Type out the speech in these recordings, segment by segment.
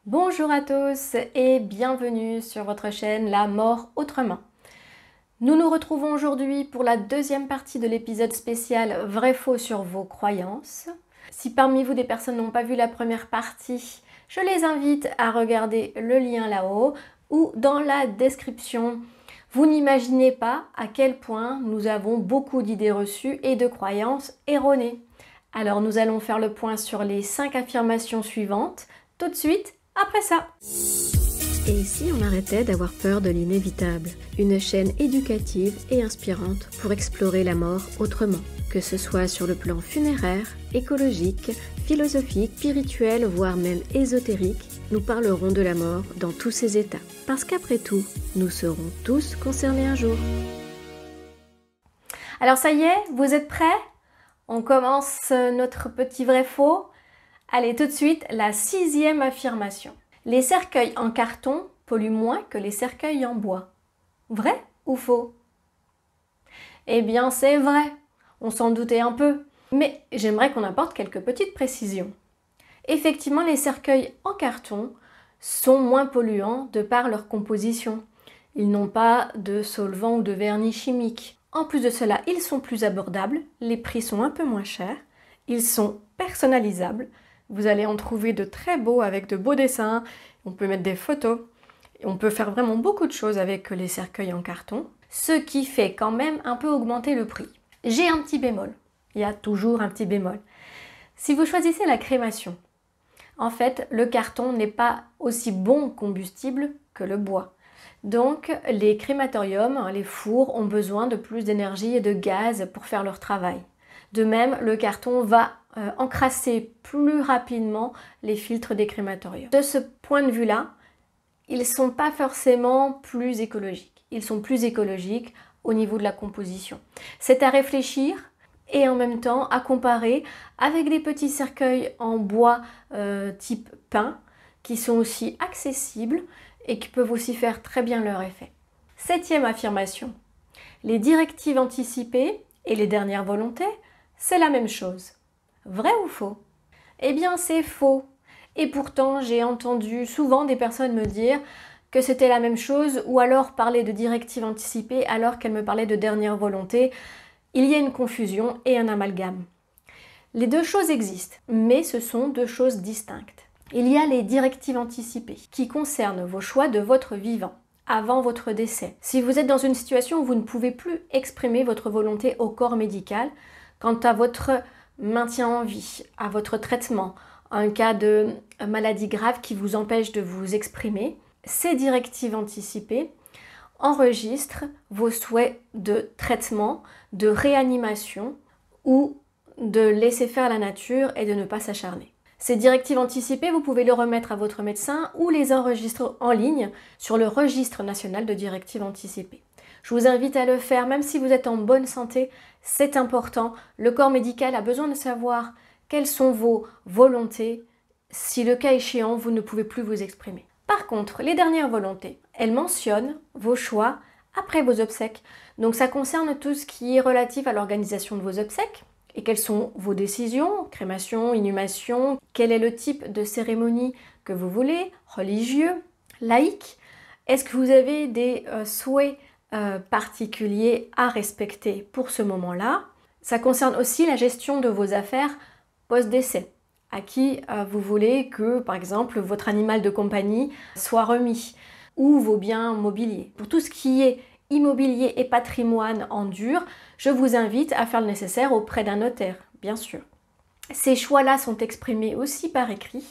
Bonjour à tous et bienvenue sur votre chaîne La Mort Autrement. Nous nous retrouvons aujourd'hui pour la deuxième partie de l'épisode spécial Vrai-Faux sur vos croyances. Si parmi vous des personnes n'ont pas vu la première partie, je les invite à regarder le lien là-haut ou dans la description. Vous n'imaginez pas à quel point nous avons beaucoup d'idées reçues et de croyances erronées. Alors nous allons faire le point sur les 5 affirmations suivantes tout de suite après ça. Et si on arrêtait d'avoir peur de l'inévitable? Une chaîne éducative et inspirante pour explorer la mort autrement, que ce soit sur le plan funéraire, écologique, philosophique, spirituel, voire même ésotérique, nous parlerons de la mort dans tous ses états. Parce qu'après tout, nous serons tous concernés un jour. Alors ça y est, vous êtes prêts? On commence notre petit vrai-faux. Allez, tout de suite, la 6e affirmation. Les cercueils en carton polluent moins que les cercueils en bois. Vrai ou faux? Eh bien, c'est vrai. On s'en doutait un peu. Mais j'aimerais qu'on apporte quelques petites précisions. Effectivement, les cercueils en carton sont moins polluants de par leur composition. Ils n'ont pas de solvant ou de vernis chimique. En plus de cela, ils sont plus abordables, les prix sont un peu moins chers, ils sont personnalisables. Vous allez en trouver de très beaux avec de beaux dessins, on peut mettre des photos, on peut faire vraiment beaucoup de choses avec les cercueils en carton, ce qui fait quand même un peu augmenter le prix. J'ai un petit bémol, il y a toujours un petit bémol. Si vous choisissez la crémation, en fait, le carton n'est pas aussi bon combustible que le bois. Donc, les crématoriums, les fours, ont besoin de plus d'énergie et de gaz pour faire leur travail. De même, le carton va encrasser plus rapidement les filtres des crématoriums. De ce point de vue-là, ils ne sont pas forcément plus écologiques. Ils sont plus écologiques au niveau de la composition. C'est à réfléchir et en même temps à comparer avec des petits cercueils en bois type pin qui sont aussi accessibles et qui peuvent aussi faire très bien leur effet. 7e affirmation. Les directives anticipées et les dernières volontés, c'est la même chose. Vrai ou faux? Eh bien, c'est faux. Et pourtant, j'ai entendu souvent des personnes me dire que c'était la même chose ou alors parler de directives anticipées alors qu'elles me parlaient de dernière volonté. Il y a une confusion et un amalgame. Les deux choses existent, mais ce sont deux choses distinctes. Il y a les directives anticipées qui concernent vos choix de votre vivant avant votre décès. Si vous êtes dans une situation où vous ne pouvez plus exprimer votre volonté au corps médical, quant à votre maintien en vie, à votre traitement, un cas de maladie grave qui vous empêche de vous exprimer, ces directives anticipées enregistrent vos souhaits de traitement, de réanimation ou de laisser faire la nature et de ne pas s'acharner. Ces directives anticipées, vous pouvez les remettre à votre médecin ou les enregistrer en ligne sur le registre national de directives anticipées. Je vous invite à le faire, même si vous êtes en bonne santé, c'est important. Le corps médical a besoin de savoir quelles sont vos volontés si le cas échéant, vous ne pouvez plus vous exprimer. Par contre, les dernières volontés, elles mentionnent vos choix après vos obsèques. Donc ça concerne tout ce qui est relatif à l'organisation de vos obsèques et quelles sont vos décisions, crémation, inhumation, quel est le type de cérémonie que vous voulez, religieux, laïque. Est-ce que vous avez des souhaits particuliers à respecter pour ce moment-là? Ça concerne aussi la gestion de vos affaires post-décès. À qui vous voulez que, par exemple, votre animal de compagnie soit remis ou vos biens mobiliers. Pour tout ce qui est immobilier et patrimoine en dur, je vous invite à faire le nécessaire auprès d'un notaire, bien sûr. Ces choix-là sont exprimés aussi par écrit.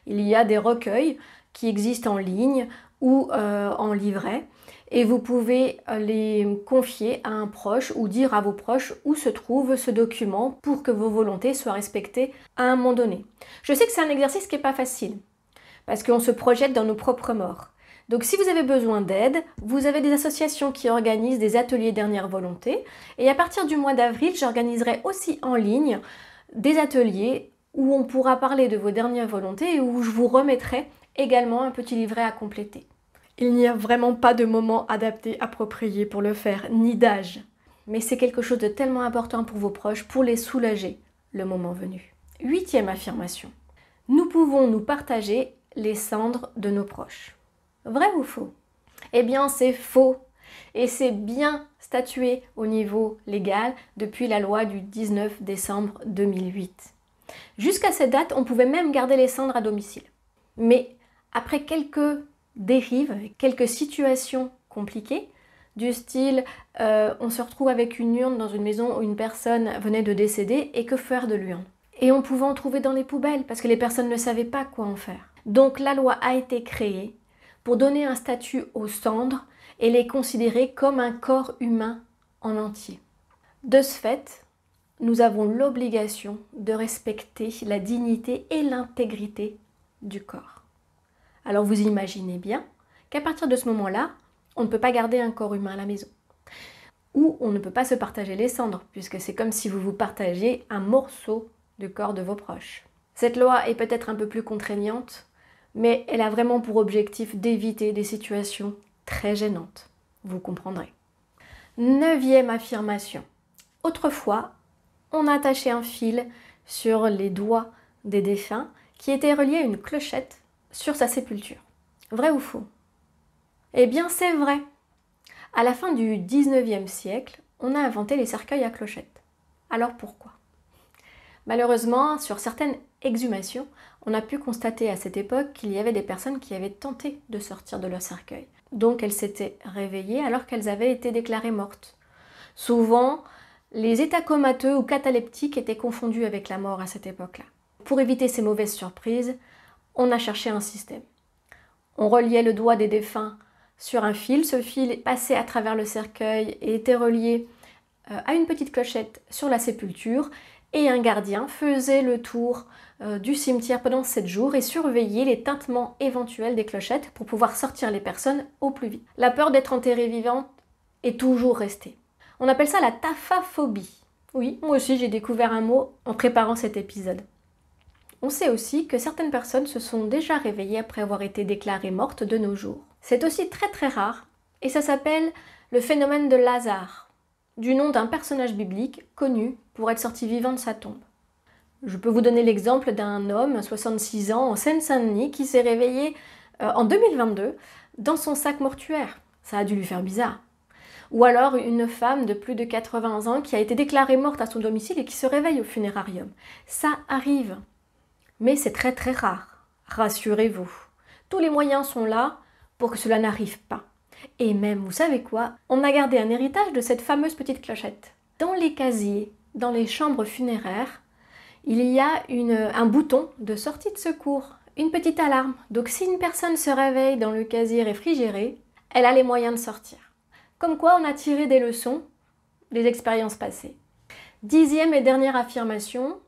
Il y a des recueils qui existent en ligne ou en livret et vous pouvez les confier à un proche ou dire à vos proches où se trouve ce document pour que vos volontés soient respectées à un moment donné. Je sais que c'est un exercice qui n'est pas facile parce qu'on se projette dans nos propres morts. Donc si vous avez besoin d'aide, vous avez des associations qui organisent des ateliers dernière volonté et à partir du mois d'avril, j'organiserai aussi en ligne des ateliers où on pourra parler de vos dernières volontés et où je vous remettrai également un petit livret à compléter. Il n'y a vraiment pas de moment adapté, approprié pour le faire, ni d'âge. Mais c'est quelque chose de tellement important pour vos proches, pour les soulager le moment venu. 8e affirmation. Nous pouvons nous partager les cendres de nos proches. Vrai ou faux? Eh bien, c'est faux. Et c'est bien statué au niveau légal depuis la loi du 19 décembre 2008. Jusqu'à cette date, on pouvait même garder les cendres à domicile. Mais après quelques dérives, quelques situations compliquées, du style on se retrouve avec une urne dans une maison où une personne venait de décéder et que faire de l'urne? Et on pouvait en trouver dans les poubelles parce que les personnes ne savaient pas quoi en faire. Donc la loi a été créée pour donner un statut aux cendres et les considérer comme un corps humain en entier. De ce fait, nous avons l'obligation de respecter la dignité et l'intégrité du corps. Alors vous imaginez bien qu'à partir de ce moment-là, on ne peut pas garder un corps humain à la maison. Ou on ne peut pas se partager les cendres, puisque c'est comme si vous vous partagez un morceau du corps de vos proches. Cette loi est peut-être un peu plus contraignante, mais elle a vraiment pour objectif d'éviter des situations très gênantes. Vous comprendrez. 9e affirmation. Autrefois, on attachait un fil sur les doigts des défunts qui était relié à une clochette sur sa sépulture. Vrai ou faux? Eh bien, c'est vrai. À la fin du 19e siècle, on a inventé les cercueils à clochette. Alors pourquoi? Malheureusement, sur certaines exhumations, on a pu constater à cette époque qu'il y avait des personnes qui avaient tenté de sortir de leur cercueil. Donc elles s'étaient réveillées alors qu'elles avaient été déclarées mortes. Souvent, les états comateux ou cataleptiques étaient confondus avec la mort à cette époque-là. Pour éviter ces mauvaises surprises, on a cherché un système. On reliait le doigt des défunts sur un fil. Ce fil passait à travers le cercueil et était relié à une petite clochette sur la sépulture. Et un gardien faisait le tour du cimetière pendant 7 jours et surveillait les tintements éventuels des clochettes pour pouvoir sortir les personnes au plus vite. La peur d'être enterrée vivante est toujours restée. On appelle ça la taphaphobie. Oui, moi aussi j'ai découvert un mot en préparant cet épisode. On sait aussi que certaines personnes se sont déjà réveillées après avoir été déclarées mortes de nos jours. C'est aussi très très rare et ça s'appelle le phénomène de Lazare, du nom d'un personnage biblique connu pour être sorti vivant de sa tombe. Je peux vous donner l'exemple d'un homme, 66 ans, en Seine-Saint-Denis, qui s'est réveillé en 2022 dans son sac mortuaire. Ça a dû lui faire bizarre. Ou alors une femme de plus de 80 ans qui a été déclarée morte à son domicile et qui se réveille au funérarium. Ça arrive. Mais c'est très très rare. Rassurez-vous. Tous les moyens sont là pour que cela n'arrive pas. Et même, vous savez quoi? On a gardé un héritage de cette fameuse petite clochette. Dans les casiers, dans les chambres funéraires, il y a un bouton de sortie de secours, une petite alarme. Donc si une personne se réveille dans le casier réfrigéré, elle a les moyens de sortir. Comme quoi on a tiré des leçons des expériences passées. 10e et dernière affirmation,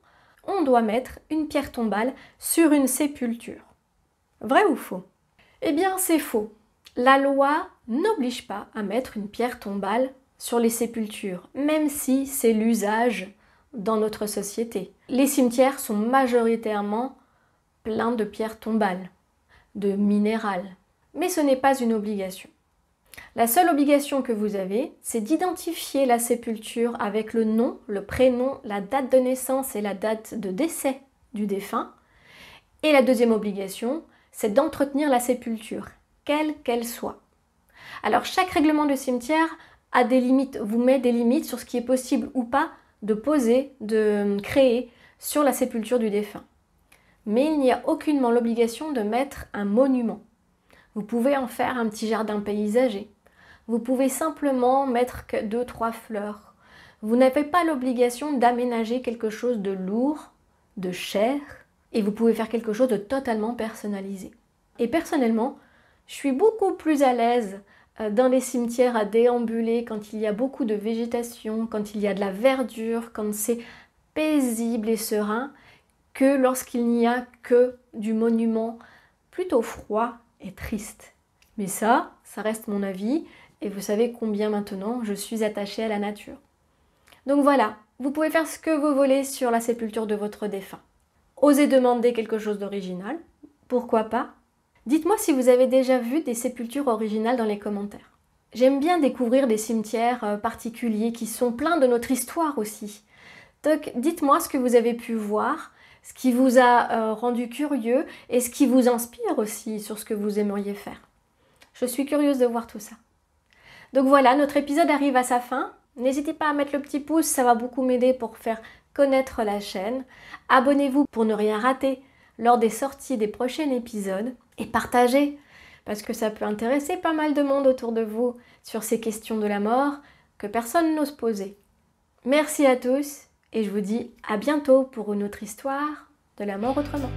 on doit mettre une pierre tombale sur une sépulture. Vrai ou faux? Eh bien c'est faux. La loi n'oblige pas à mettre une pierre tombale sur les sépultures, même si c'est l'usage dans notre société. Les cimetières sont majoritairement pleins de pierres tombales, de minérales, mais ce n'est pas une obligation. La seule obligation que vous avez, c'est d'identifier la sépulture avec le nom, le prénom, la date de naissance et la date de décès du défunt. Et la deuxième obligation, c'est d'entretenir la sépulture, quelle qu'elle soit. Alors chaque règlement de cimetière a des limites, vous met des limites sur ce qui est possible ou pas de poser, de créer sur la sépulture du défunt. Mais il n'y a aucunement l'obligation de mettre un monument. Vous pouvez en faire un petit jardin paysager. Vous pouvez simplement mettre 2-3 fleurs. Vous n'avez pas l'obligation d'aménager quelque chose de lourd, de cher, et vous pouvez faire quelque chose de totalement personnalisé. Et personnellement, je suis beaucoup plus à l'aise dans les cimetières à déambuler quand il y a beaucoup de végétation, quand il y a de la verdure, quand c'est paisible et serein, que lorsqu'il n'y a que du monument plutôt froid et triste. Mais ça reste mon avis, et vous savez combien maintenant je suis attachée à la nature. Donc voilà, vous pouvez faire ce que vous voulez sur la sépulture de votre défunt. Osez demander quelque chose d'original, pourquoi pas? Dites-moi si vous avez déjà vu des sépultures originales dans les commentaires. J'aime bien découvrir des cimetières particuliers qui sont pleins de notre histoire aussi. Donc dites-moi ce que vous avez pu voir, ce qui vous a rendu curieux et ce qui vous inspire aussi sur ce que vous aimeriez faire. Je suis curieuse de voir tout ça. Donc voilà, notre épisode arrive à sa fin. N'hésitez pas à mettre le petit pouce, ça va beaucoup m'aider pour faire connaître la chaîne. Abonnez-vous pour ne rien rater lors des sorties des prochains épisodes. Et partagez, parce que ça peut intéresser pas mal de monde autour de vous sur ces questions de la mort que personne n'ose poser. Merci à tous et je vous dis à bientôt pour une autre histoire de la mort autrement.